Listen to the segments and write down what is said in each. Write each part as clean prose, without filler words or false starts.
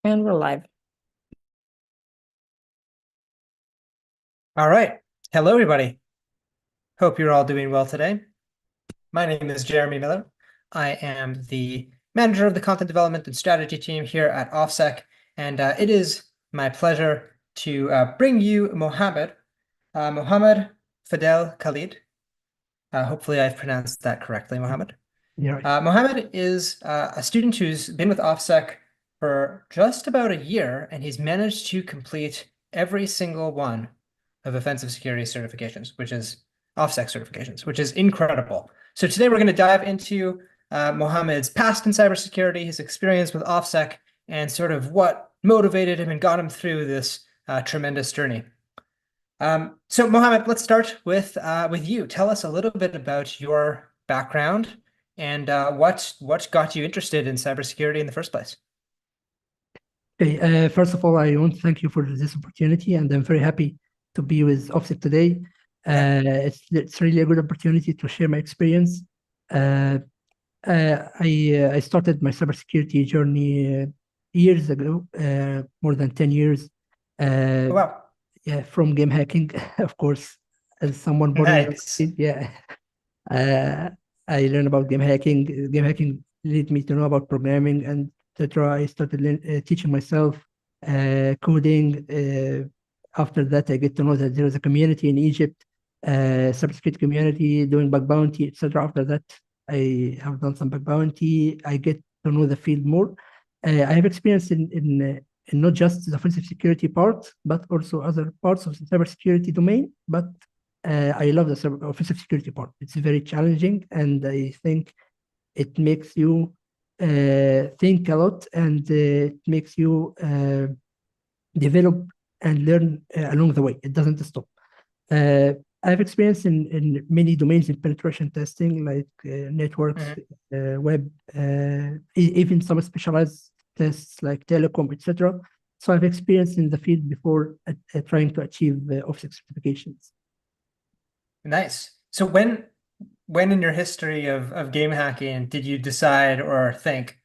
And we're live. All right. Hello, everybody. Hope you're all doing well today. My name is Jeremy Miller. I am the manager of the content development and strategy team here at OffSec, and it is my pleasure to bring you Mohamed Fidel Khalid. Hopefully, I've pronounced that correctly, Mohamed. Yeah, right. Mohamed is a student who's been with OffSec for just about a year, and he's managed to complete every single one of offensive security certifications, which is OffSec certifications, which is incredible. So today we're going to dive into Mohamed's past in cybersecurity, his experience with OffSec, and sort of what motivated him and got him through this tremendous journey. So Mohamed, let's start with you. Tell us a little bit about your background and what got you interested in cybersecurity in the first place. Okay, first of all, I want to thank you for this opportunity, and I'm very happy to be with OffSec today. It's really a good opportunity to share my experience. I started my cybersecurity journey years ago, more than 10 years. Wow. Yeah, from game hacking, of course, as someone born in Nice. yeah. Uh, I learned about game hacking. Game hacking led me to know about programming, and etc. I started teaching myself coding. After that, I get to know that there is a community in Egypt, cybersecurity community doing bug bounty, etc. After that, I have done some bug bounty. I get to know the field more. I have experience in not just the offensive security part, but also other parts of the cybersecurity domain. But I love the offensive security part. It's very challenging, and I think it makes you think a lot, and it makes you develop and learn along the way. It doesn't stop. I have experience in many domains in penetration testing, like networks, web, even some specialized tests like telecom, etc. So I've experienced in the field before trying to achieve OffSec certifications. Nice. So when in your history of game hacking did you decide or think,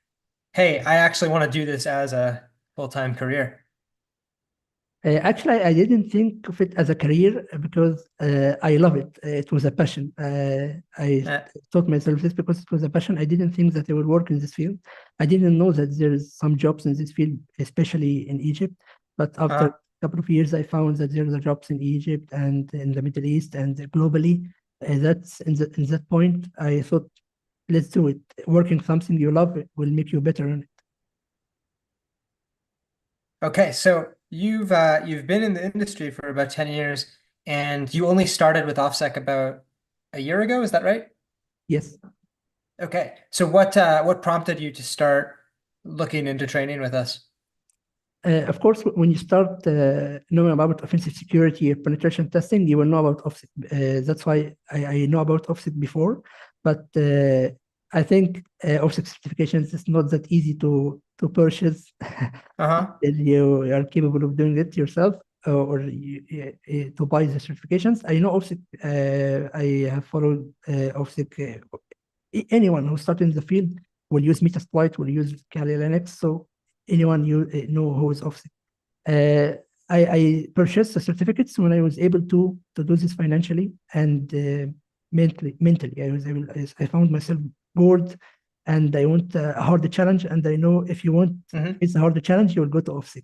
hey, I actually want to do this as a full-time career? Actually, I didn't think of it as a career because I love it. It was a passion. I Uh, taught myself this because it was a passion. I didn't think that I would work in this field. I didn't know that there's some jobs in this field, especially in Egypt. But after a couple of years, I found that there are jobs in Egypt and in the Middle East and globally. That's in that point, I thought, let's do it. Working something you love will make you better in it. Okay, so you've been in the industry for about 10 years and you only started with OffSec about a year ago, is that right? Yes. Okay. So what prompted you to start looking into training with us? Of course, when you start knowing about offensive security penetration testing, you will know about OffSec. That's why I know about OffSec before, but I think OffSec certifications is not that easy to purchase. Uh-huh. You are capable of doing it yourself or to buy the certifications. I know OffSec. I have followed OffSec. Anyone who started in the field will use Metasploit, will use Kali Linux. So anyone you know who is OffSec. I purchased the certificates when I was able to do this financially and mentally. I found myself bored, and I want a harder challenge. And I know if you want it's a harder challenge, you will go to OffSec.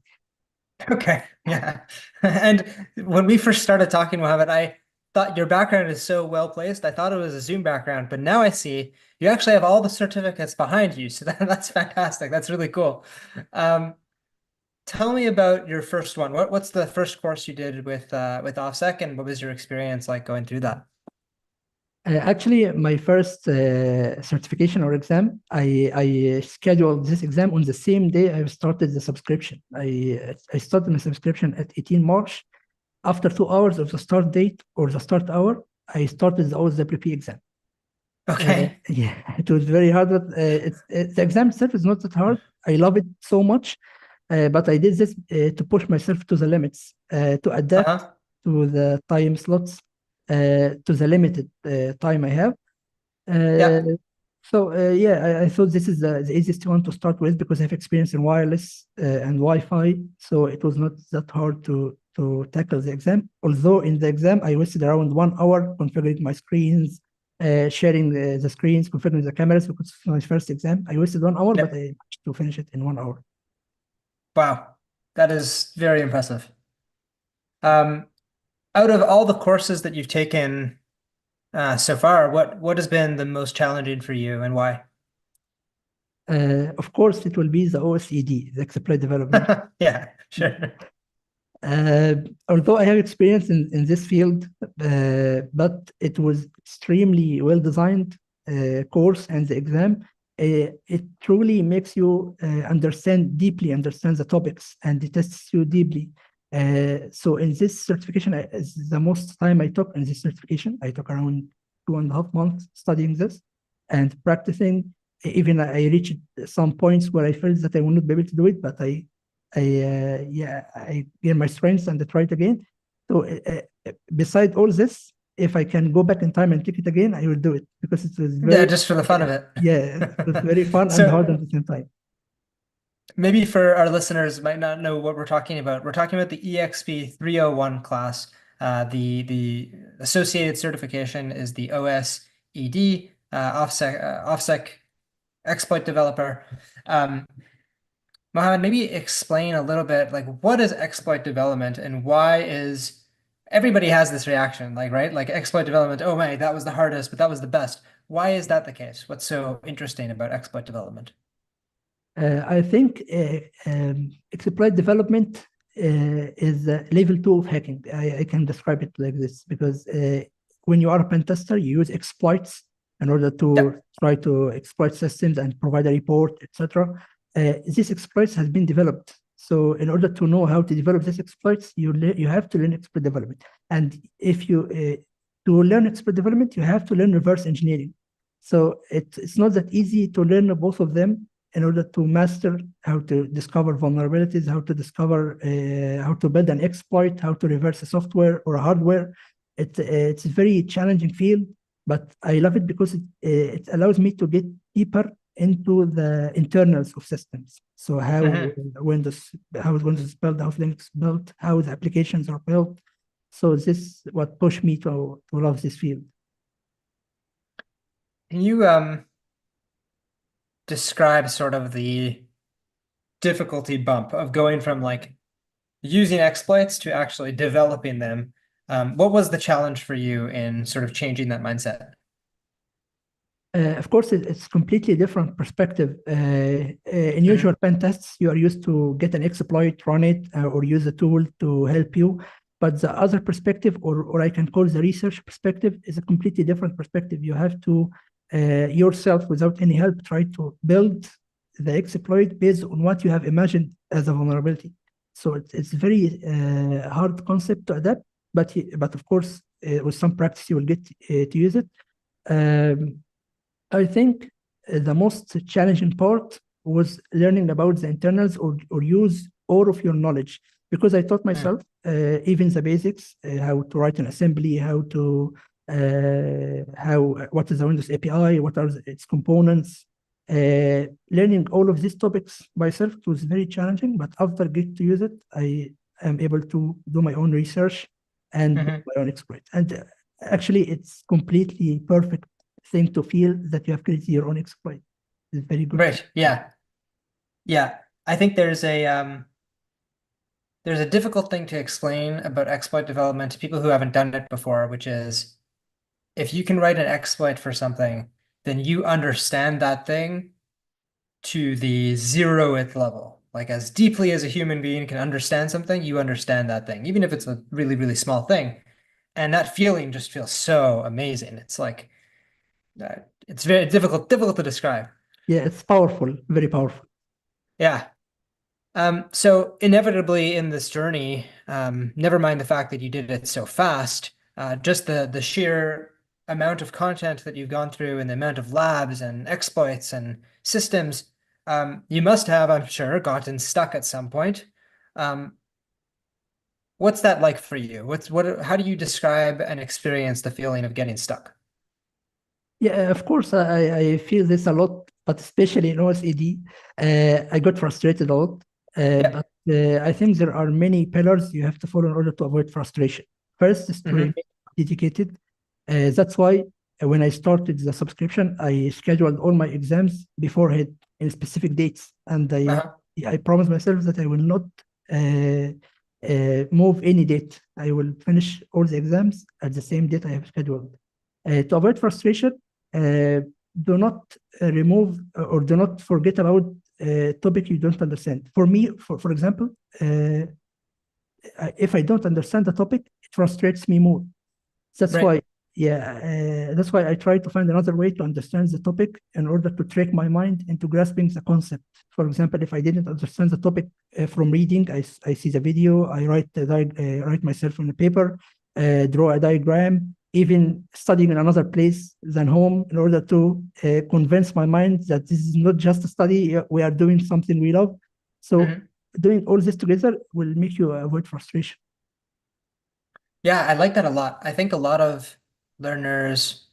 Okay, yeah. And when we first started talking, Mohammed, I thought your background is so well placed. I thought it was a Zoom background, but now I see you actually have all the certificates behind you. So that's fantastic. That's really cool. Tell me about your first one. What's the first course you did with OffSec, and what was your experience like going through that? Actually, my first certification or exam, I scheduled this exam on the same day I started the subscription. I started my subscription at 18 March. After 2 hours of the start date or the start hour, I started the pre-P exam. Okay. Yeah, it was very hard, but the exam itself is not that hard. I love it so much, but I did this to push myself to the limits, to adapt to the time slots, to the limited time I have. Yeah. So yeah, I thought this is the easiest one to start with because I have experience in wireless and Wi-Fi, so it was not that hard to tackle the exam. Although in the exam I wasted around 1 hour configuring my screens, sharing the screens, configuring the cameras because it's my first exam. I wasted 1 hour, but I Yep. managed to finish it in 1 hour. Wow. That is very impressive. Um, Out of all the courses that you've taken so far, what has been the most challenging for you and why? Of course, it will be the OSED, the exploit development. Yeah, sure. Uh, Although I have experience in this field, but it was extremely well designed course and the exam. It truly makes you deeply understand the topics, and it tests you deeply. So in this certification, the most time I took in this certification, I took around 2.5 months studying this and practicing. Even I reached some points where I felt that I would not be able to do it, but I gain my strengths and I try it again. So beside all this, if I can go back in time and take it again, I will do it because it was Yeah, very, just for the fun of it. yeah, it was very fun and hard So at the same time. maybe for our listeners might not know what we're talking about. We're talking about the EXP 301 class. The associated certification is the OSED, OffSec exploit developer. Um, Mohammed, maybe explain a little bit like what is exploit development and why is everybody has this reaction, like, right? Like exploit development, oh my, that was the hardest, but that was the best. Why is that the case? What's so interesting about exploit development? I think exploit development is level 2 of hacking. I can describe it like this because when you are a pen tester, you use exploits in order to Yep. try to exploit systems and provide a report, etc. These exploits has been developed. So in order to know how to develop these exploits, you have to learn exploit development. And if you to learn exploit development, you have to learn reverse engineering. So it's not that easy to learn both of them in order to master how to discover vulnerabilities, how to discover, how to build an exploit, how to reverse a software or a hardware. It's a very challenging field, but I love it because it allows me to get deeper into the internals of systems. So how Hmm. Windows, how Windows is built, how Linux is built, how the applications are built. So this is what pushed me to love this field. Can you describe sort of the difficulty bump of going from like using exploits to actually developing them? What was the challenge for you in sort of changing that mindset? Of course, it's completely different perspective. In usual Hmm. pen tests, you are used to get an exploit, run it, or use a tool to help you. But the other perspective, or I can call the research perspective, is a completely different perspective. You have to yourself, without any help, try to build the exploit based on what you have imagined as a vulnerability. So it's a very hard concept to adapt. But of course, with some practice, you will get to use it. Um, I think the most challenging part was learning about the internals or use all of your knowledge because I taught myself even the basics, how to write an assembly, how to how what is the Windows API, what are its components. Learning all of these topics myself was very challenging, but after get to use it, I am able to do my own research and build Hmm. my own exploit. And actually, it's completely perfect thing to feel that you have created your own exploit. It's very good thing. Right. Yeah. Yeah. I think there's a difficult thing to explain about exploit development to people who haven't done it before, which is if you can write an exploit for something, then you understand that thing to the zeroth level. Like as deeply as a human being can understand something, you understand that thing, even if it's a really, really small thing. And that feeling just feels so amazing. It's like it's very difficult to describe. Yeah, it's powerful, very powerful. Yeah. So inevitably in this journey, never mind the fact that you did it so fast, just the sheer amount of content that you've gone through and the amount of labs and exploits and systems, you must have, I'm sure, gotten stuck at some point. Um, what's that like for you? How do you describe and experience the feeling of getting stuck? Yeah, of course, I feel this a lot, but especially in OSED, I got frustrated a lot. Yeah. But I think there are many pillars you have to follow in order to avoid frustration. First is to remain Hmm. dedicated. That's why when I started the subscription, I scheduled all my exams beforehand in specific dates, and Uh-huh. I promised myself that I will not uh, move any date. I will finish all the exams at the same date I have scheduled. To avoid frustration, uh, do not remove or do not forget about topic you don't understand. For me, for example, uh, if I don't understand the topic, it frustrates me more. That's Right. why, yeah, that's why I try to find another way to understand the topic in order to trick my mind into grasping the concept. For example, if I didn't understand the topic from reading, I see the video, I write myself on the paper, draw a diagram, even studying in another place than home in order to convince my mind that this is not just a study, we are doing something we love. So Hmm. doing all this together will make you avoid frustration. Yeah, I like that a lot. I think a lot of learners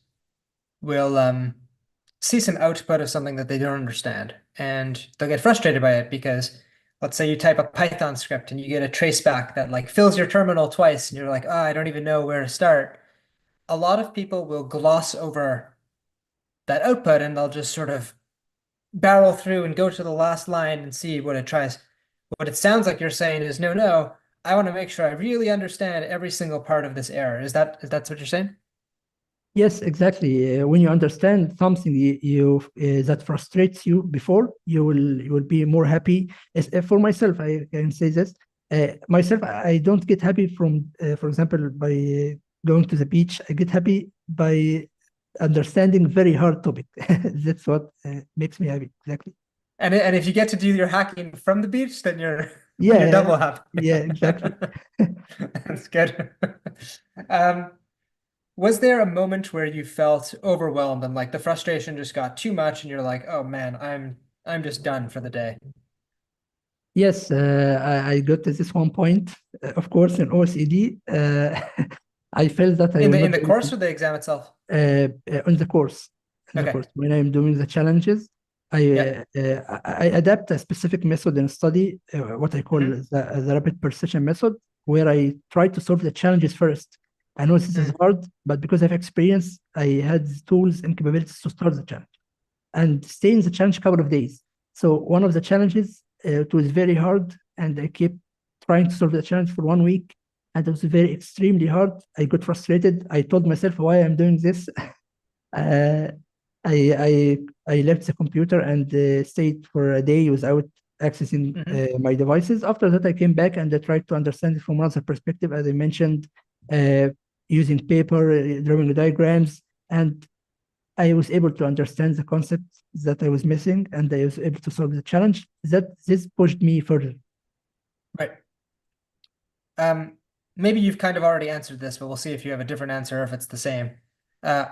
will see some output of something that they don't understand, and they'll get frustrated by it because let's say you type a Python script and you get a traceback that like fills your terminal twice and you're like, oh, I don't even know where to start. A lot of people will gloss over that output and they'll just sort of barrel through and go to the last line and see what it tries. What it sounds like you're saying is no, no, I want to make sure I really understand every single part of this error. Is that what you're saying? Yes, exactly. When you understand something that frustrates you before, you will be more happy. For myself, I can say this. Myself, I don't get happy from, for example, by going to the beach. I get happy by understanding very hard topic. That's what makes me happy. Exactly. And if you get to do your hacking from the beach, then you're you're Yeah, double happy. yeah, exactly. That's good. Um, was there a moment where you felt overwhelmed and like the frustration just got too much and you're like, oh man, I'm just done for the day? Yes, I got to this one point. Of course, in OSED, I felt that I In will the not in the be able course to or the exam itself? on the course. In the Okay. course, when I'm doing the challenges, Yeah. I adapt a specific method in study, what I call Hmm. the rapid precision method, where I try to solve the challenges first. I know this is Mm. hard, but because I've experience, I had tools and capabilities to start the challenge and stay in the challenge a couple of days. So one of the challenges, it was very hard, and I kept trying to solve the challenge for 1 week, and it was very extremely hard. I got frustrated. I told myself why I'm doing this. uh, I left the computer and stayed for a day without accessing Hmm. my devices. After that, I came back and I tried to understand it from another perspective, as I mentioned, uh, using paper, drawing diagrams, and I was able to understand the concepts that I was missing, and I was able to solve the challenge. That this pushed me further. Right. Um, maybe you've kind of already answered this, but we'll see if you have a different answer or if it's the same. Uh,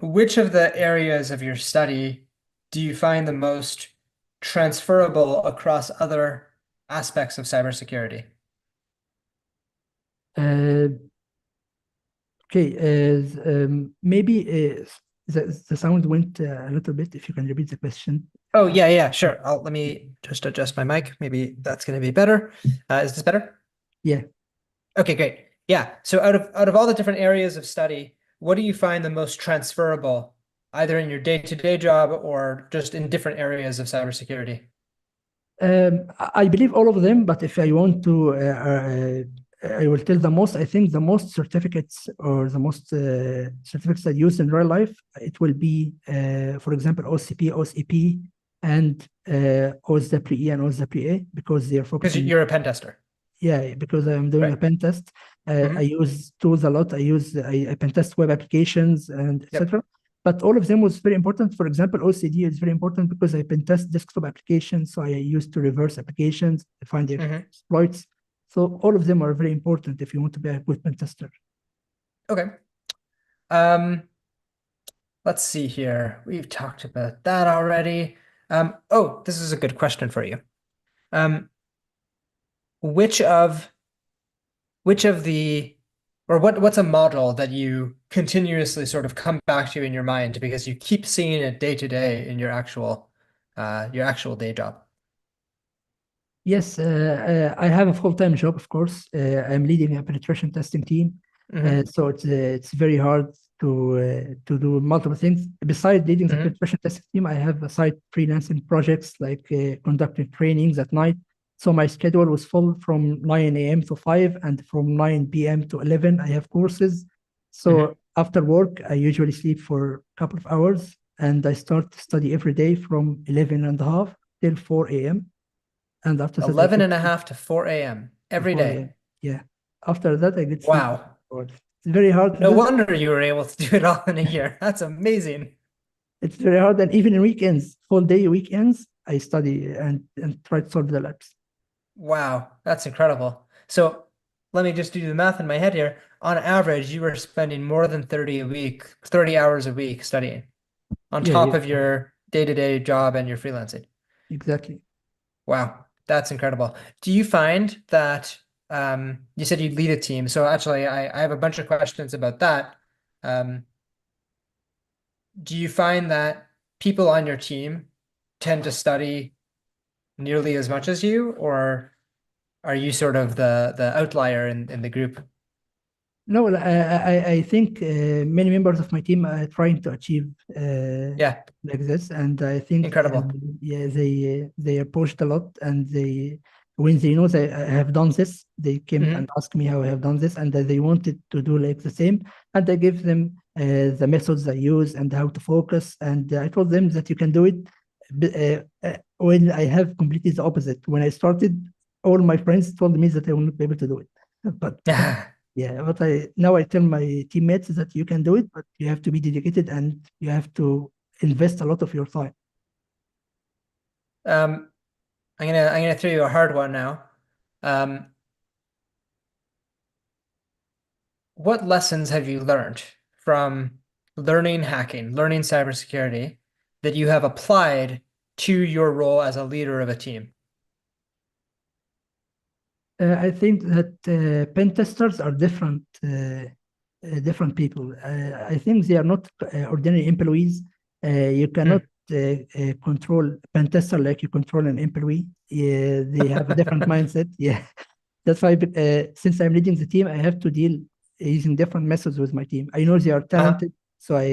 which of the areas of your study do you find the most transferable across other aspects of cybersecurity? Uh, okay, maybe the sound went a little bit. If you can repeat the question. Oh, yeah, yeah, sure. Let me just adjust my mic. Maybe that's going to be better. Is this better? Yeah. Okay, great. Yeah. So out of all the different areas of study, what do you find the most transferable, either in your day-to-day job or just in different areas of cybersecurity? I believe all of them, but if I want to, I will tell the most. I think the most certificates or the most certificates I use in real life, it will be, for example, OCP, OSEP, and OSWE and OSWA because they are Because focusing. you're a pen tester. Yeah, because I'm doing a Right. pen test. I Hmm. use tools a lot. I pen test web applications and Yep. etc. But all of them was very important. For example, OCD is very important because I pen test desktop applications. So I used to reverse applications, find the Hmm. exploits. So all of them are very important if you want to be a good pen tester. Okay. Um, let's see here. We've talked about that already. Oh, this is a good question for you. Um, which of which of the or what's a model that you continuously sort of come back to in your mind because you keep seeing it day to day in your actual day job? Yes, I have a full-time job, of course. I'm leading a penetration testing team, Hmm. so it's very hard to do multiple things. Besides leading the Hmm. penetration testing team, I have a side freelancing projects like conducting trainings at night. So my schedule was full from 9 a.m. to 5, and from 9 p.m. to 11, I have courses. Hmm. So after work, I usually sleep for a couple of hours, and I start to study every day from 11 and a half till 4 a.m. And after that, I 11 get and a half to 4 a.m. to every 4 day. a.m. Yeah. After that, I get sleep. Wow. It's very hard to No do that. wonder you were able to do it all in a year. That's amazing. It's very hard. And even in weekends, full day weekends, I study and try to solve the labs. Wow, that's incredible. So let me just do the math in my head here. On average, you were spending more than 30 a week, 30 hours a week studying on Yeah, top yeah, of your day-to-day job and your freelancing. exactly. Wow, that's incredible. Do you find that you said you lead a team? So actually, I have a bunch of questions about that. Um, do you find that people on your team tend to study nearly as much as you, or are you sort of the outlier in the group? No, well, I think many members of my team are trying to achieve Yeah, like this, and I think incredible. yeah, they are pushed a lot, and they when they know that I have done this, they came and Hmm. asked me how I have done this, and that they wanted to do like the same, and I give them the methods I use and how to focus, and I told them that you can do it. When I have completely the opposite. When I started, all my friends told me that I will not be able to do it, but yeah, but I tell my teammates that you can do it, but you have to be dedicated and you have to invest a lot of your time. Um, I'm gonna throw you a hard one now. Um, what lessons have you learned from learning hacking, learning cybersecurity that you have applied to your role as a leader of a team? I think that pen testers are different people. I think they are not ordinary employees. You cannot Hmm. control pen tester like you control an employee. Yeah, they have a different mindset. Yeah, that's why. Since I'm leading the team, I have to deal using different methods with my team. I know they are Uh-huh. talented, so I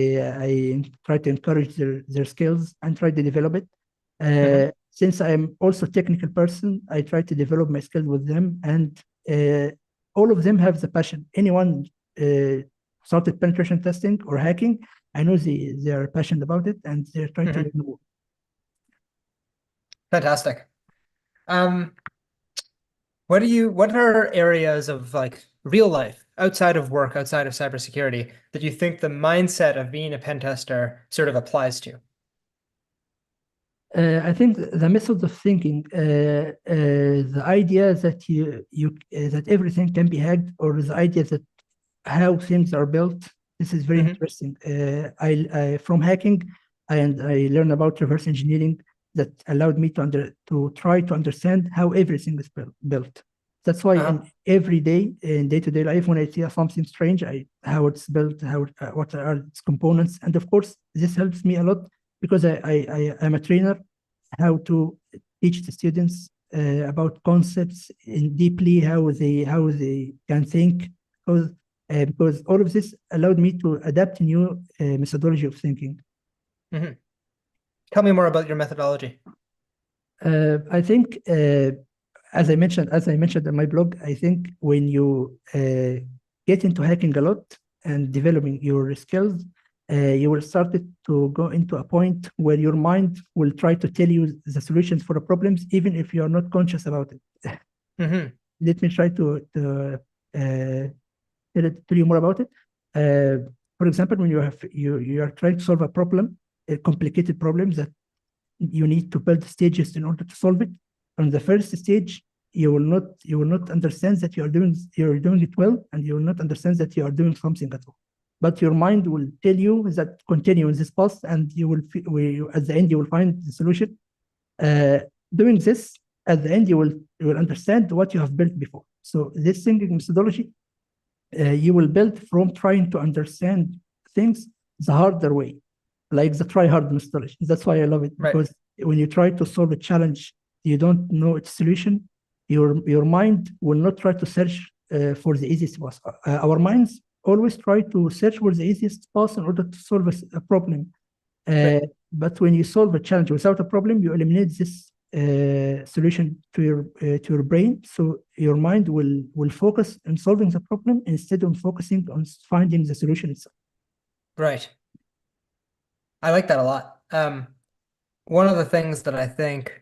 try to encourage their skills and try to develop it. Hmm. Since I'm also a technical person, I try to develop my skills with them, and uh, all of them have the passion. Anyone uh, started penetration testing or hacking, I know they are passionate about it, and they're trying to learn Hmm. more. Fantastic. Um, what are areas of like real life outside of work, outside of cybersecurity that you think the mindset of being a pen tester sort of applies to? I think the method of thinking, the idea that that everything can be hacked, or the idea that how things are built. This is very Hmm. interesting. I from hacking, and I learned about reverse engineering that allowed me to try to understand how everything is built. That's why Uh-huh. in every day, in day-to-day life, when I see something strange, how it's built, how what are its components, and of course, this helps me a lot because I am a trainer, how to teach the students about concepts in deeply, how they can think, because all of this allowed me to adapt a new methodology of thinking. Hmm. Tell me more about your methodology. I think, as I mentioned in my blog, I think when you get into hacking a lot and developing your skills, you will start it to go into a point where your mind will try to tell you the solutions for the problems, even if you are not conscious about it. Hmm. Let me try to uh, tell you more about it. For example, when you are trying to solve a problem, a complicated problem that you need to build stages in order to solve it. On the first stage, you will not understand that you're doing it well, and you will not understand that you are doing something at all. But your mind will tell you that continue in this path, and at the end you will find the solution. Uh, Doing this at the end, you will understand what you have built before. So this thinking methodology you will build from trying to understand things the harder way, like the try hard methodology. That's why I love it, Right. because when you try to solve a challenge, you don't know its solution, your mind will not try to search for the easiest path. Our minds always try to search for the easiest path in order to solve a problem. Right. But when you solve a challenge without a problem, you eliminate this solution to your brain. So your mind will focus on solving the problem instead of focusing on finding the solution itself. Right. I like that a lot. One of the things that I think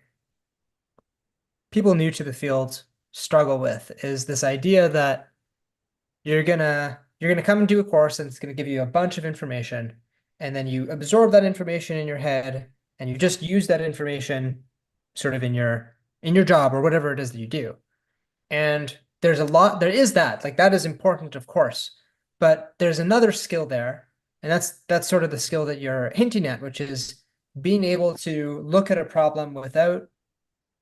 people new to the field struggle with is this idea that you're gonna come and do a course and it's gonna give you a bunch of information, and then you absorb that information in your head and you just use that information sort of in your job or whatever it is that you do. And there is that, like that is important, of course, but there's another skill there, and that's sort of the skill that you're hinting at, which is being able to look at a problem without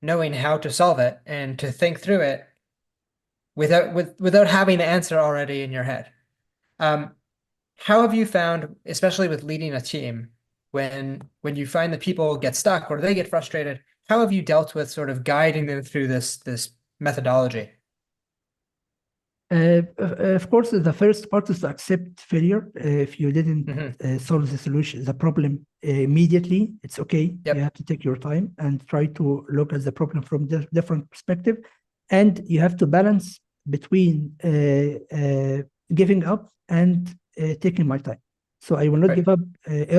knowing how to solve it and to think through it without having the answer already in your head. Um, how have you found, especially with leading a team, when you find that people get stuck or they get frustrated, how have you dealt with sort of guiding them through this methodology? Of course, the first part is to accept failure. If you didn't Hmm. solve the problem immediately, it's okay. You Yep. have to take your time and try to look at the problem from different perspective, and you have to balance between giving up and taking my time. So I will not Right. give up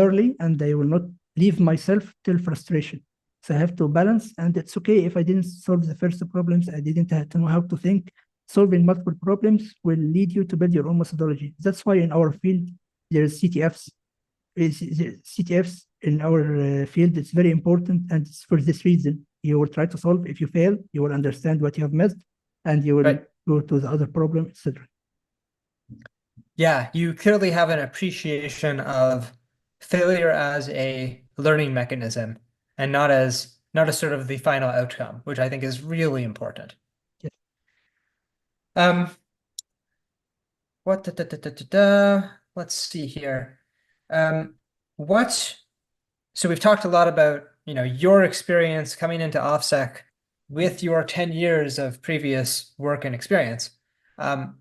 early, and I will not leave myself till frustration. So I have to balance, and it's okay if I didn't solve the first problems. I didn't have to know how to think. Solving multiple problems will lead you to build your own methodology. That's why in our field, there's CTFs. CTFs in our field, it's very important. And it's for this reason. You will try to solve. If you fail, you will understand what you have missed and you will Right. go to the other problem, etc. Yeah, you clearly have an appreciation of failure as a learning mechanism and not as sort of the final outcome, which I think is really important. Yes. Um, what da, da, da, da, da, da. Let's see here. Um, what So we've talked a lot about, your experience coming into OffSec with your 10 years of previous work and experience. Um,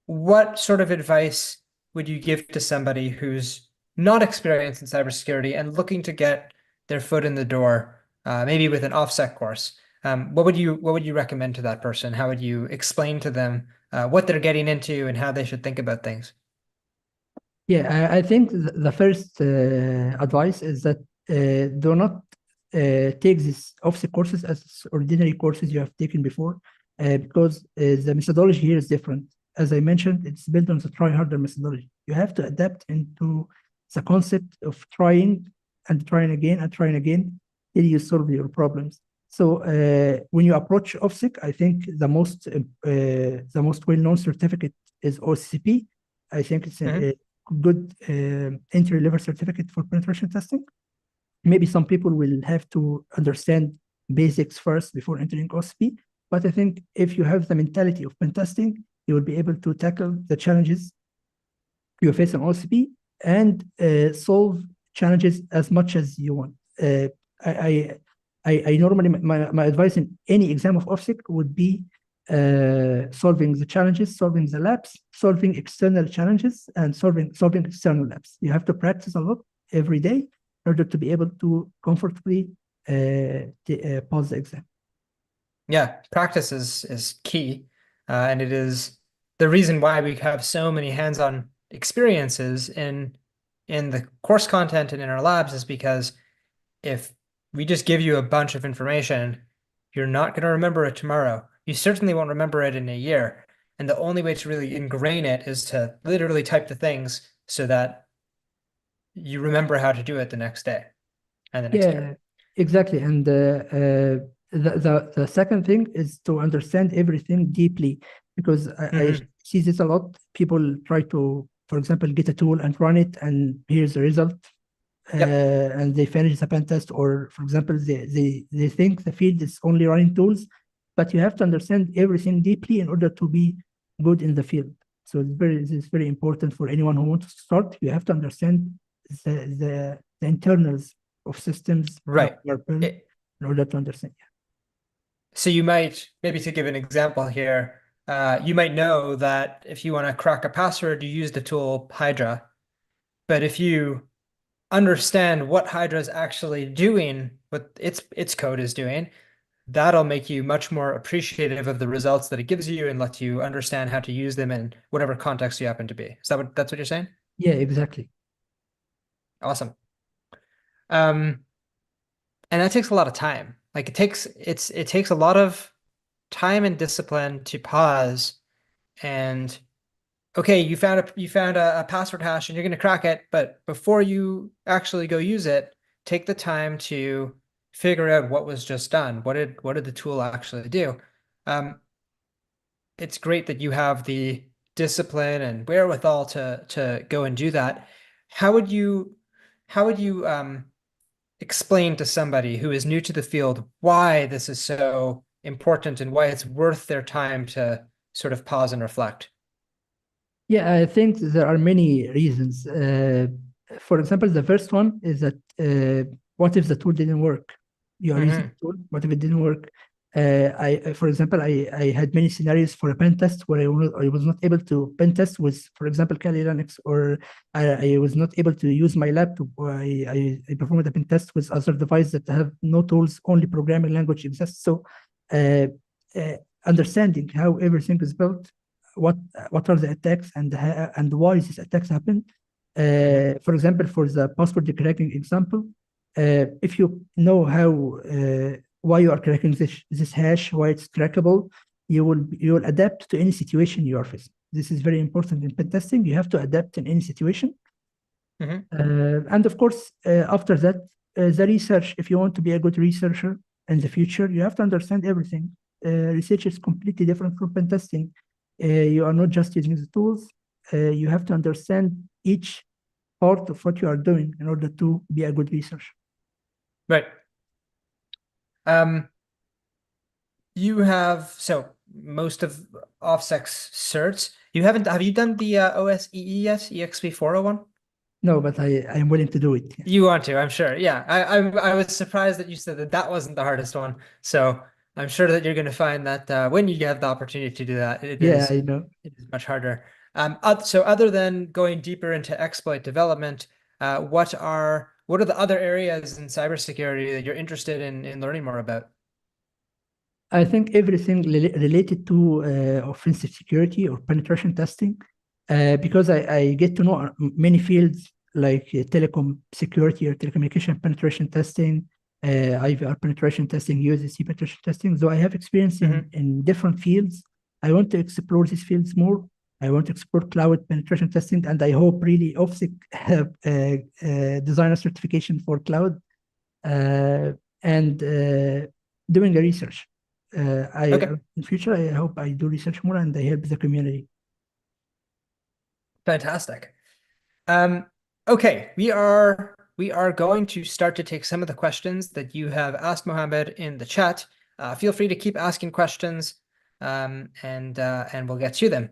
what sort of advice would you give to somebody who's not experienced in cybersecurity and looking to get their foot in the door, maybe with an OffSec course? What would you recommend to that person? How would you explain to them what they're getting into and how they should think about things? Yeah, I think the first advice is that do not take these OffSec courses as ordinary courses you have taken before, because the methodology here is different. As I mentioned, it's built on the try harder methodology. You have to adapt into the concept of trying and trying again and trying again till you solve your problems. So when you approach OffSec, I think the most well-known certificate is OCCP. I think it's Mhm. a good entry level certificate for penetration testing. Maybe some people will have to understand basics first before entering OSP. But I think if you have the mentality of pen testing, you will be able to tackle the challenges you face in OSP and solve challenges as much as you want. I, I normally, my advice in any exam of OFSEC would be solving the challenges, solving the labs, solving external challenges, and solving external labs. You have to practice a lot every day in order to be able to comfortably pass the exam. Yeah, practice is key, and it is the reason why we have so many hands-on experiences in the course content and in our labs is because if we just give you a bunch of information, you're not going to remember it tomorrow. You certainly won't remember it in a year. And the only way to really ingrain it is to literally type the things so that you remember how to do it the next day and the next year. Yeah, exactly. And the second thing is to understand everything deeply, because I Hmm. see this a lot. People try to, for example, get a tool and run it, and here's the result, Yep. and they finish the pen test. Or, for example, they think the field is only running tools, but you have to understand everything deeply in order to be good in the field. So it's very important for anyone who wants to start. You have to understand the internals of systems, how Right. they are built, It, in order to understand. so you might, maybe to give an example here, you might know that if you want to crack a password, you use the tool Hydra. But if you understand what Hydra is actually doing, what its code is doing, that'll make you much more appreciative of the results that it gives you and lets you understand how to use them in whatever context you happen to be. Is that that's what you're saying? Yeah, exactly. Awesome. Um, and that takes a lot of time. Like it takes a lot of time and discipline to pause and okay, you found a password hash and you're going to crack it, but before you actually go use it, take the time to figure out what was just done. What did the tool actually do? Um, it's great that you have the discipline and wherewithal to go and do that. How would you how would you explain to somebody who is new to the field why this is so important and why it's worth their time to sort of pause and reflect? Yeah, I think there are many reasons. For example, the first one is that what if the tool didn't work? You are using Hmm. the tool. What if it didn't work? For example, I had many scenarios for a pen test where I was not able to pen test with, for example, Kali Linux, or I was not able to use my laptop, or I performed a pen test with other devices that have no tools, only programming language exists. So, uh, uh, understanding how everything is built, what what are the attacks, and why these attacks happen. Hmm. For example, for the password cracking example, if you know how why you are cracking this hash, why it's crackable, you will adapt to any situation you are facing. This is very important in pen testing. You have to adapt in any situation. Hmm. And of course, after that, the research. If you want to be a good researcher in the future, you have to understand everything. Research is completely different from pen testing. You are not just using the tools. You have to understand each part of what you are doing in order to be a good researcher. Right. Um, you have so most of OffSec's certs. You haven't have you done the OSEE yet? EXP 401? No, but I am willing to do it. Yeah, You want to, I'm sure. Yeah, I was surprised that you said that that wasn't the hardest one. So I'm sure that you're going to find that when you have the opportunity to do that, yeah, I know. it is much harder. So other than going deeper into exploit development, what are the other areas in cybersecurity that you're interested in learning more about? I think everything related to offensive security or penetration testing, because I get to know many fields like telecom security or telecommunication penetration testing, IVR penetration testing, USC penetration testing. So I have experience Hmm. in different fields. I want to explore these fields more. I want to explore cloud penetration testing, and I hope really OffSec have designer certification for cloud, uh, and doing a research. Okay, In future, I hope I do research more and I help the community. fantastic. Um, okay, we are going to start to take some of the questions that you have asked Mohammed in the chat. Feel free to keep asking questions, and we'll get to them.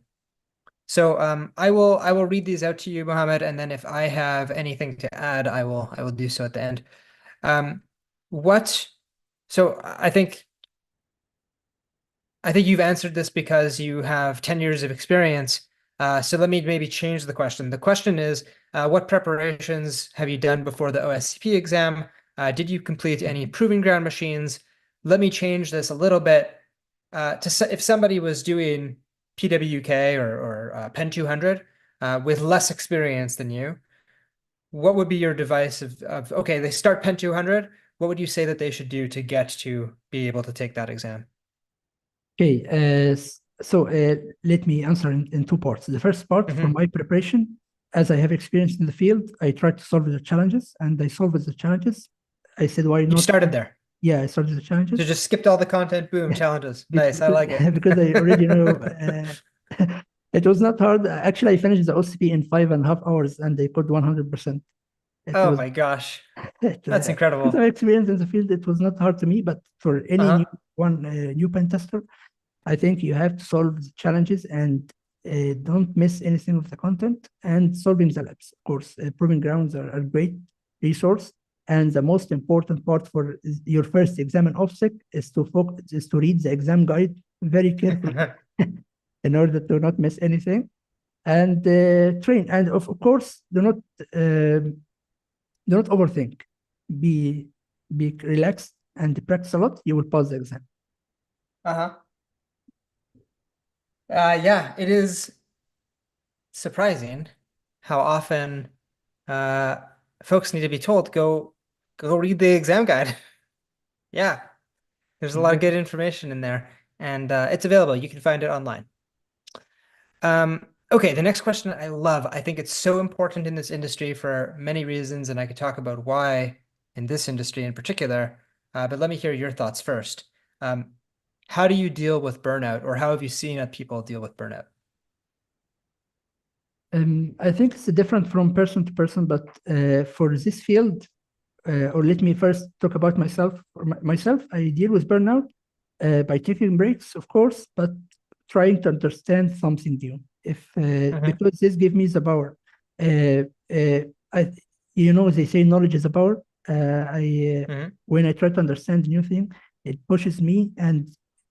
So I will read these out to you, Mohammed, and then if I have anything to add, I will do so at the end. Um, what? So I think you've answered this because you have 10 years of experience. So let me maybe change the question. The question is, what preparations have you done before the OSCP exam? Did you complete any proving ground machines? Let me change this a little bit. If somebody was doing PWK or Pen 200 with less experience than you, what would be your device of okay, they start Pen 200. What would you say that they should do to get to be able to take that exam? Okay, so let me answer in two parts. The first part, for Hmm. my preparation, as I have experience in the field, I tried to solve the challenges and I solved the challenges. I said, why You not? started there. Yeah, I solved the So challenges. just skipped all the content, boom, challenges. Nice, I Because, like it. because I already know it was not hard. Actually, I finished the OCP in 5.5 hours and I got 100%. It Oh was my gosh, it, that's because of incredible. experience in the field, it was not hard to me. But for any Uh-huh. new pen tester, I think you have to solve the challenges and don't miss anything of the content, and solving the labs. Of course, proving grounds are a great resource. And the most important part for your first exam in OffSec is to focus, is to read the exam guide very carefully in order to not miss anything. And train. And of course, do not overthink. Be be relaxed and practice a lot. You will pass the exam. Uh-huh. Yeah, it is surprising how often uh folks need to be told go read the exam guide. Yeah, there's a lot of good Exactly. information in there, and it's available. You can find it online. Okay, the next question I love. I think it's so important in this industry for many reasons, and I could talk about why in this industry in particular. But let me hear your thoughts first. Um, how do you deal with burnout, or how have you seen people deal with burnout? I think it's different from person to person, but for this field, or let me first talk about myself. For myself, I deal with burnout by taking breaks, of course, but trying to understand something new. If Hmm. Because this gives me the power. Uh, uh, I, they say knowledge is a power. Hmm. When I try to understand a new thing, it pushes me and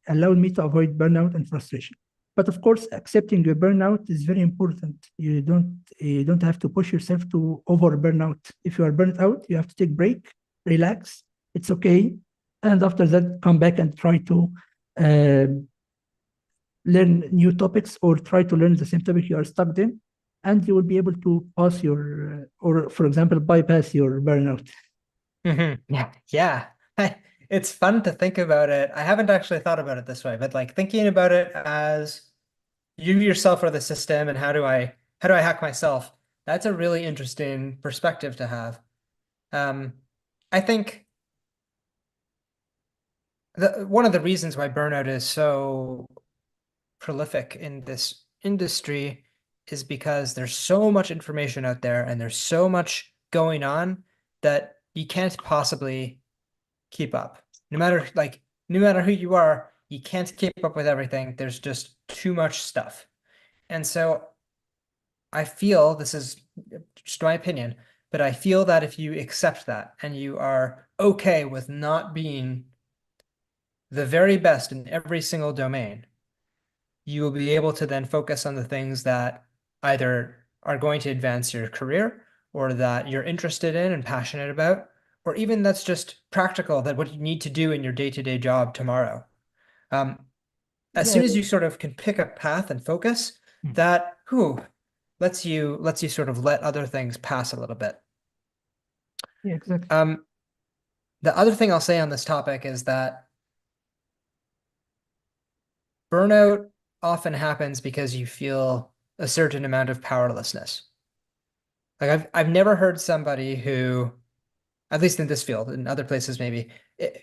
allows me to avoid burnout and frustration. But of course, accepting your burnout is very important. You don't have to push yourself to over burnout. If you are burnt out, you have to take break, relax. It's okay, and after that, come back and try to uh, learn new topics or try to learn the same topic you are stuck in, and you will be able to pass your, or for example, bypass your burnout. Hmm. Yeah, yeah. It's fun to think about it. I haven't actually thought about it this way, but like thinking about it as you yourself are the system and how do I hack myself? That's a really interesting perspective to have. Um, I think one of the reasons why burnout is so prolific in this industry is because there's so much information out there and there's so much going on that you can't possibly keep up. No matter who you are, you can't keep up with everything. There's just too much stuff. And so I feel this is just my opinion, but I feel that if you accept that and you are okay with not being the very best in every single domain, you will be able to then focus on the things that either are going to advance your career or that you're interested in and passionate about, or even that's just practical, that what you need to do in your day-to-day job tomorrow. Um, as Yeah, soon as you sort of can pick a path and focus, that lets you sort of let other things pass a little bit. yeah, exactly. Um, the other thing I'll say on this topic is that burnout often happens because you feel a certain amount of powerlessness. Like I've never heard somebody who, at least in this field, in other places maybe,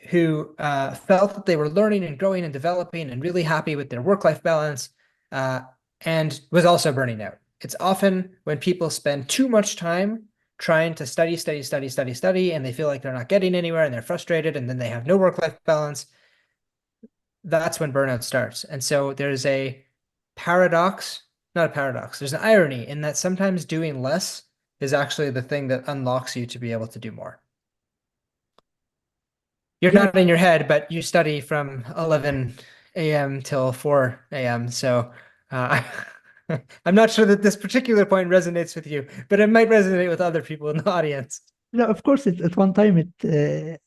who felt that they were learning and growing and developing and really happy with their work-life balance, uh, and was also burning out. It's often when people spend too much time trying to study, study, study, study, study, and they feel like they're not getting anywhere and they're frustrated, and then they have no work-life balance. That's when burnout starts. And so there's a paradox, not a paradox, there's an irony in that sometimes doing less is actually the thing that unlocks you to be able to do more. You're Yeah, not in your head, but you study from 11 a.m. till 4 a.m. So uh, I'm not sure that this particular point resonates with you, but it might resonate with other people in the audience. no, of course, at one time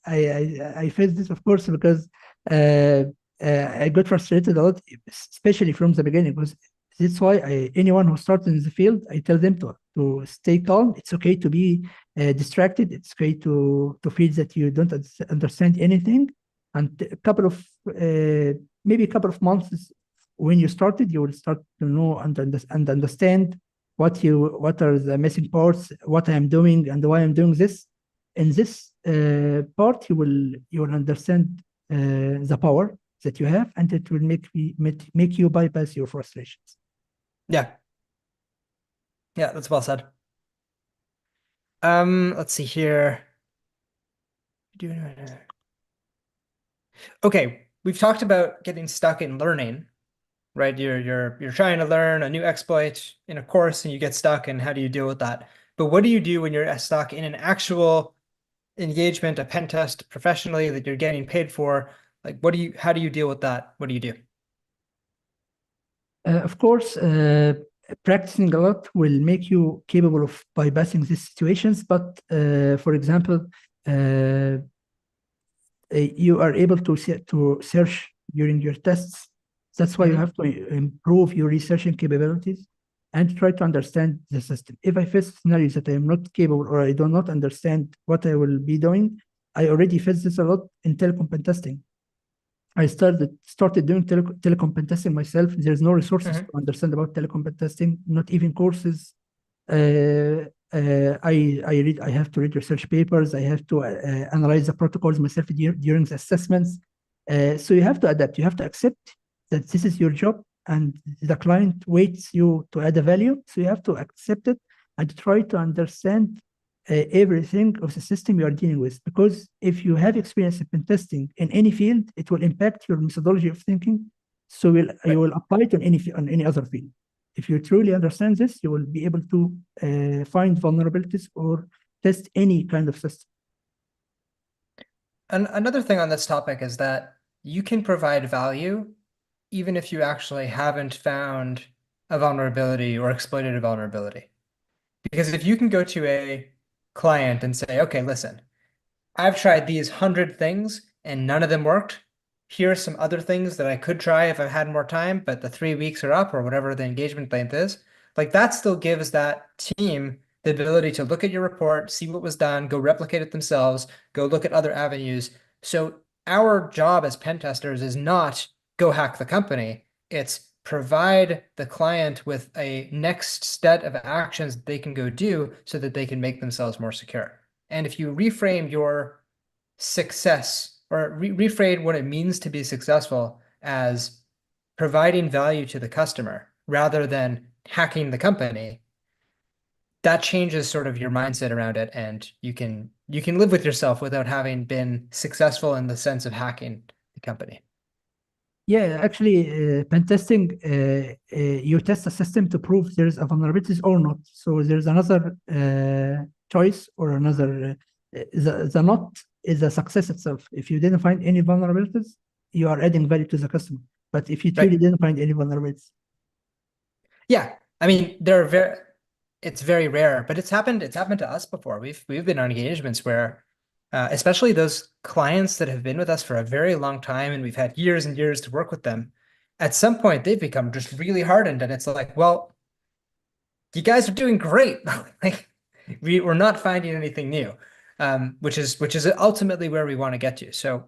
I faced this, of course, because uh, I got frustrated a lot, especially from the beginning. Because that's why anyone who starts in the field, I tell them to stay calm. It's okay to be distracted. It's okay to feel that you don't understand anything. And a couple of maybe a couple of months when you started, you will start to know and understand what are the missing parts, what I am doing, and why I'm doing this. In this part, you will understand the power that you have, and it will make you bypass your frustrations. Yeah, yeah, that's well said. Let's see here. Okay, we've talked about getting stuck in learning. right? You're trying to learn a new exploit in a course and you get stuck, and how do you deal with that? But what do you do when you're stuck in an actual engagement, a pen test professionally that you're getting paid for? Like, how do you deal with that? What do you do? Of course, practicing a lot will make you capable of bypassing these situations. But for example, uh, you are able to search during your tests. That's why you Mhm. have to improve your researching capabilities and try to understand the system. If I face scenarios that I am not capable or I do not understand what I will be doing, I already face this a lot in telecom pen testing. I started doing telecom pen testing myself. There's no resources Mhm. to understand about telecom pen testing, not even courses. I have to read research papers. I have to analyze the protocols myself during the assessments. So you have to adapt. You have to accept that this is your job and the client waits you to add a value. So you have to accept it and try to understand everything of the system you are dealing with. Because if you have experience in testing in any field, it will impact your methodology of thinking. So you Right. will apply it on any other field. If you truly understand this, you will be able to find vulnerabilities or test any kind of system. Another thing on this topic is that you can provide value even if you actually haven't found a vulnerability or exploited a vulnerability. Because if you can go to a client and say, okay, listen, I've tried these 100 things and none of them worked. Here are some other things that I could try if I had more time, but the 3 weeks are up or whatever the engagement length is. Like that still gives that team the ability to look at your report, see what was done, go replicate it themselves, go look at other avenues. So our job as pen testers is not go hack the company. It's provide the client with a next set of actions that they can go do so that they can make themselves more secure. And if you reframe your success or reframe what it means to be successful as providing value to the customer rather than hacking the company, that changes sort of your mindset around it, and you can live with yourself without having been successful in the sense of hacking the company. Yeah, actually, pen testing, you test a system to prove there's a vulnerabilities or not. So there's another choice or another, the not is a success itself. If you didn't find any vulnerabilities, you are adding value to the customer. But if you truly Right. didn't find any vulnerabilities, Yeah. I mean, it's very rare, but it's happened to us before. We've been on engagements where especially those clients that have been with us for a very long time and we've had years and years to work with them, at some point they've become just really hardened and it's like, well, you guys are doing great. Like we're not finding anything new. Which is ultimately where we want to get to. So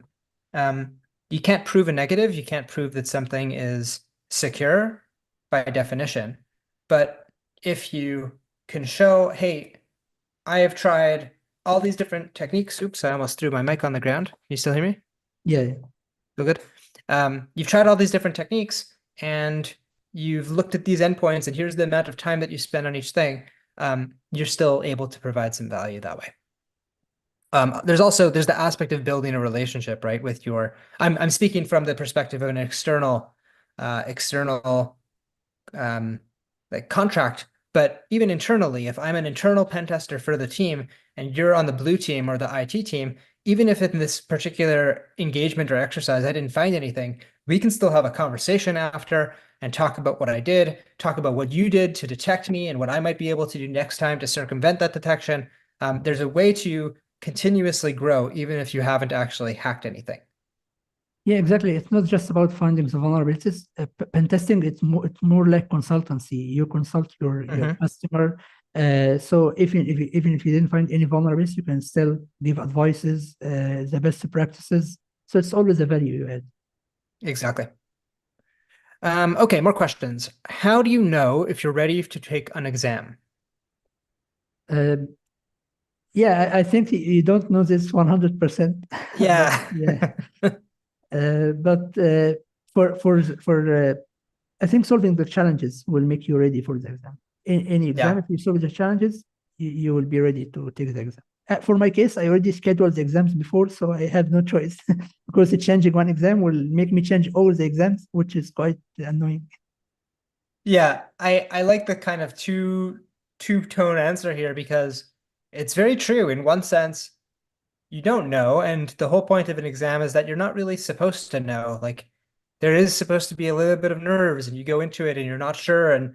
um, you can't prove a negative. You can't prove that something is secure by definition. But if you can show, hey, I have tried all these different techniques. Oops, I almost threw my mic on the ground. Can you still hear me? yeah, Feel good? You've tried all these different techniques and you've looked at these endpoints, and here's the amount of time that you spend on each thing. You're still able to provide some value that way. There's the aspect of building a relationship, right? With your, I'm speaking from the perspective of an external um, like contract. But even internally, if I'm an internal pen tester for the team and you're on the blue team or the IT team, even if in this particular engagement or exercise I didn't find anything, we can still have a conversation after and talk about what I did, talk about what you did to detect me and what I might be able to do next time to circumvent that detection. There's a way to continuously grow, even if you haven't actually hacked anything. yeah, exactly. It's not just about finding the vulnerabilities. Pen testing, it's more like consultancy. You consult your Mhm. customer. So even if you didn't find any vulnerabilities, you can still give advices, the best practices. So it's always a value you add. Exactly. Okay, more questions. How do you know if you're ready to take an exam? Uh, yeah, I think you don't know this 100%, but Yeah. yeah, but for I think solving the challenges will make you ready for the exam. In any exam, Yeah. if you solve the challenges, you will be ready to take the exam. For my case, I already scheduled the exams before, so I have no choice because changing one exam will make me change all the exams, which is quite annoying. Yeah, I like the kind of two-tone answer here because it's very true. In one sense, you don't know, and the whole point of an exam is that you're not really supposed to know. Like there is supposed to be a little bit of nerves, and you go into it and you're not sure, and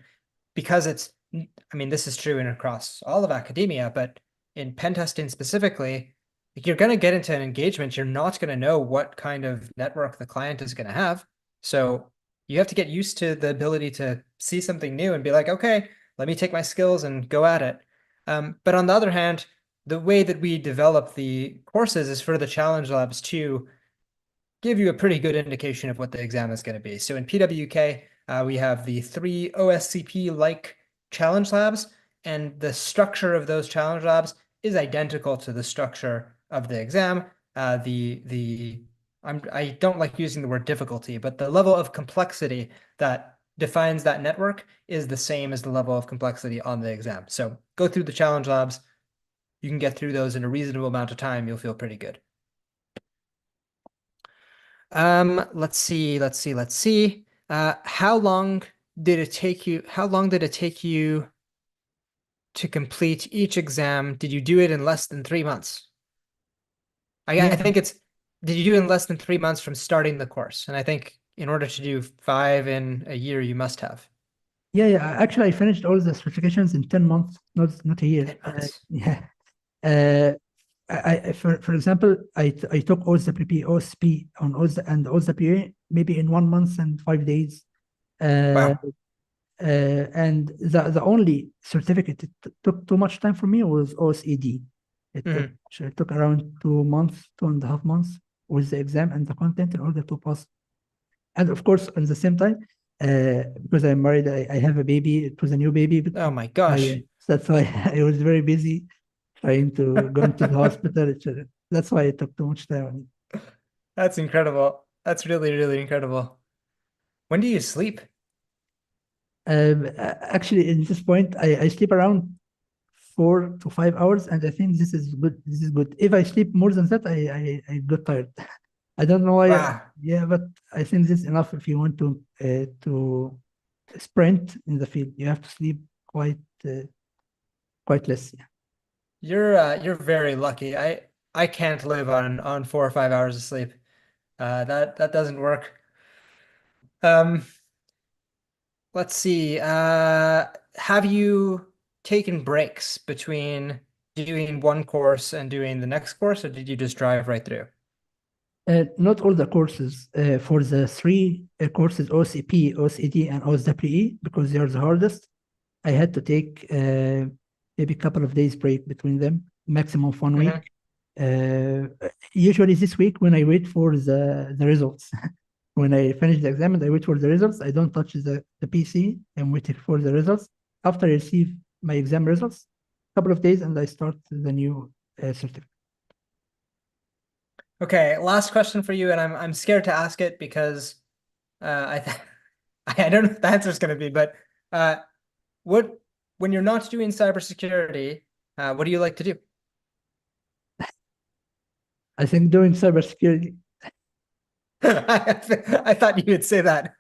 because I mean, this is true in across all of academia, but in pen testing specifically, like you're going to get into an engagement, you're not going to know what kind of network the client is going to have. So you have to get used to the ability to see something new and be like, okay, let me take my skills and go at it. But on the other hand, the way that we develop the courses is for the challenge labs to give you a pretty good indication of what the exam is going to be. So in PWK, we have the three OSCP-like challenge labs, and the structure of those challenge labs is identical to the structure of the exam. I don't like using the word difficulty, but the level of complexity that defines that network is the same as the level of complexity on the exam. So go through the challenge labs. You can get through those in a reasonable amount of time. You'll feel pretty good. Let's see. How long how long did it take you to complete each exam? Did you do it in less than 3 months? I Yeah, think did you do it in less than 3 months from starting the course? And I think in order to do five in a year, you must have yeah. Actually, I finished all the certifications in 10 months, not a year. 10 months. Yeah. Uh, for example, I took OSCP, OSP on OSCE and OSCPA maybe in 1 month and 5 days. Uh, Wow. and the only certificate it took too much time for me was OSED. Mhm. It took around 2 months, 2.5 months with the exam and the content in order to pass. And of course, at the same time, because I'm married, I have a baby. It was a new baby, but Oh my gosh. that's why I was very busy trying to go into the hospital. That's why it took too much time. That's incredible. That's really, really incredible. When do you sleep? Actually, at this point, I sleep around 4 to 5 hours, and I think this is good. This is good. If I sleep more than that, I get tired. I don't know why. Wow. Yeah, but I think this is enough if you want to sprint in the field. You have to sleep quite quite less. Yeah. You're very lucky. I can't live on 4 or 5 hours of sleep. That doesn't work. Um, let's see. Have you taken breaks between doing one course and doing the next course, or did you just drive right through? Not all the courses. For the three courses, OCP, OCD, and OSWE, because they are the hardest, I had to take maybe a couple of days break between them, maximum of 1 week. Hmm. Uh, Usually this week when I wait for the results. When I finish the exam and I wait for the results, I don't touch the PC. I'm waiting for the results. After I receive my exam results, a couple of days, and I start the new certificate. Okay, last question for you, and I'm scared to ask it because I th I don't know what the answer is going to be, but uh, what when you're not doing cybersecurity, what do you like to do? I think doing cybersecurity, I thought you would say that.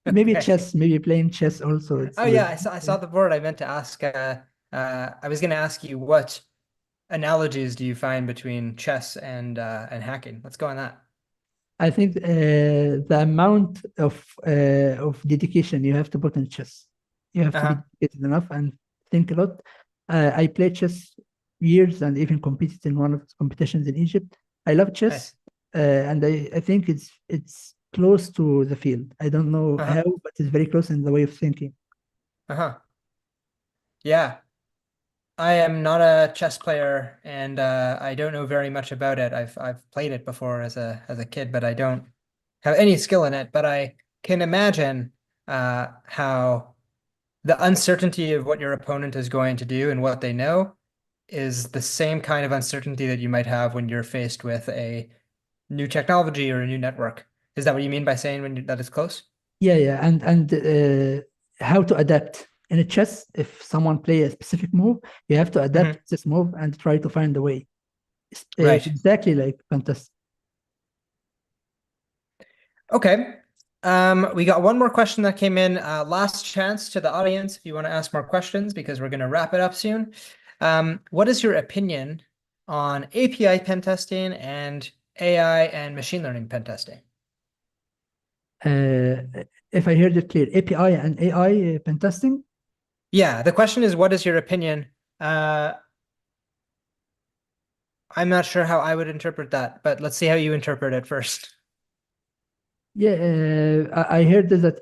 maybe Okay. chess, maybe playing chess also. It's Oh yeah, good. I saw the board. I meant to ask. I was going to ask you what analogies do you find between chess and hacking? Let's go on that. I think the amount of dedication you have to put in chess, you have to be Uh-huh. dedicated enough and think a lot. I played chess years and even competed in one of the competitions in Egypt. I love chess, Nice. and I think it's close to the field. I don't know Uh-huh. how, but it's very close in the way of thinking. Uh-huh. Yeah. I am not a chess player and I don't know very much about it. I've played it before as a kid, but I don't have any skill in it. But I can imagine how the uncertainty of what your opponent is going to do and what they know is the same kind of uncertainty that you might have when you're faced with a new technology or a new network. Is that what you mean by saying that it's close? Yeah, yeah, and how to adapt. in a chess, if someone play a specific move, you have to adapt this move and try to find a way. Right. Exactly like fantasy. Okay. We got one more question that came in. Last chance to the audience if you want to ask more questions because we're going to wrap it up soon. What is your opinion on API pen testing and AI and machine learning pen testing? If I heard it clear, API and AI pen testing. Yeah, the question is, what is your opinion? I'm not sure how I would interpret that, but let's see how you interpret it first. Yeah, I heard that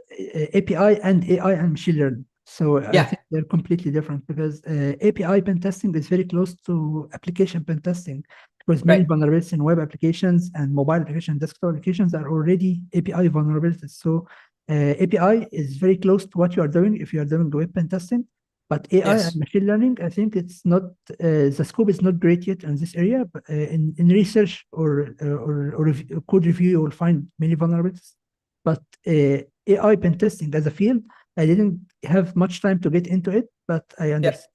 API and AI and machine learning. So I Yeah, think they're completely different because API pen testing is very close to application pen testing because many right. vulnerabilities in web applications and mobile applications, desktop applications are already API vulnerabilities. So API is very close to what you are doing if you are doing web pen testing. But AI and Yes. machine learning, I think it's not the scope is not great yet in this area. But in research or code review, you will find many vulnerabilities. But AI pen testing as a field, I didn't have much time to get into it, but I Yep. understand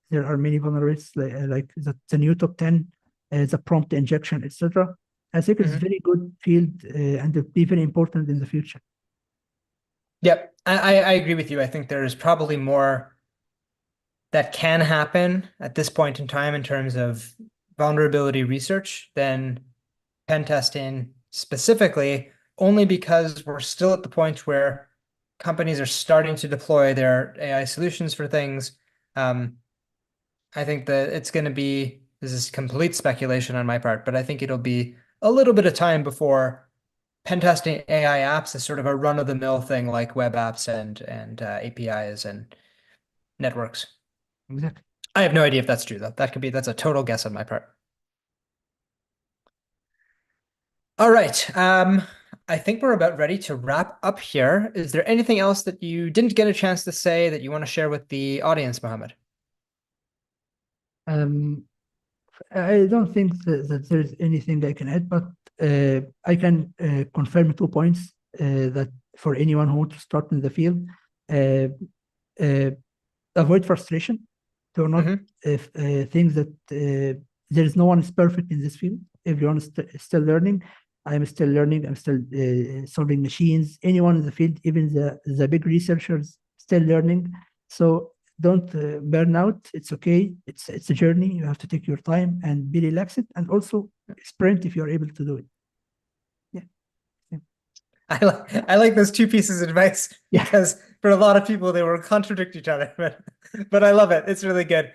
there are many vulnerabilities like the new top 10, the prompt injection, etc. I think it's Hmm. very good field and it'll be very important in the future. Yep. I agree with you. I think there is probably more that can happen at this point in time in terms of vulnerability research than pen testing specifically, only because we're still at the point where companies are starting to deploy their AI solutions for things. Um, I think that it's going to be, this is complete speculation on my part, but I think it'll be a little bit of time before pen testing AI apps is sort of a run-of-the-mill thing like web apps and APIs and networks. Exactly. I have no idea if that's true though. That's a total guess on my part. All right. I think we're about ready to wrap up here. Is there anything else that you didn't get a chance to say that you want to share with the audience, Mohammed? Um, I don't think that there's anything I can add, but I can confirm 2 points that for anyone who wants to start in the field, uh, uh, avoid frustration. Do not Hmm. think that there is no one is perfect in this field. Everyone is still learning. I'm still learning. I'm still solving machines. Anyone in the field, even the big researchers, still learning. So don't burn out. It's okay. It's a journey. You have to take your time and be relaxed, and also sprint if you're able to do it. Yeah. Yeah. I like those two pieces of advice Yeah. because for a lot of people they will contradict each other, but I love it. It's really good.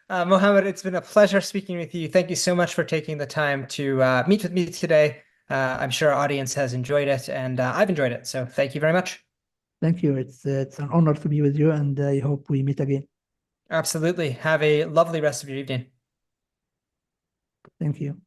Mohammed, it's been a pleasure speaking with you. Thank you so much for taking the time to meet with me today. I'm sure our audience has enjoyed it, and I've enjoyed it. So thank you very much. Thank you. It's an honor to be with you, and I hope we meet again. Absolutely. Have a lovely rest of your evening. Thank you.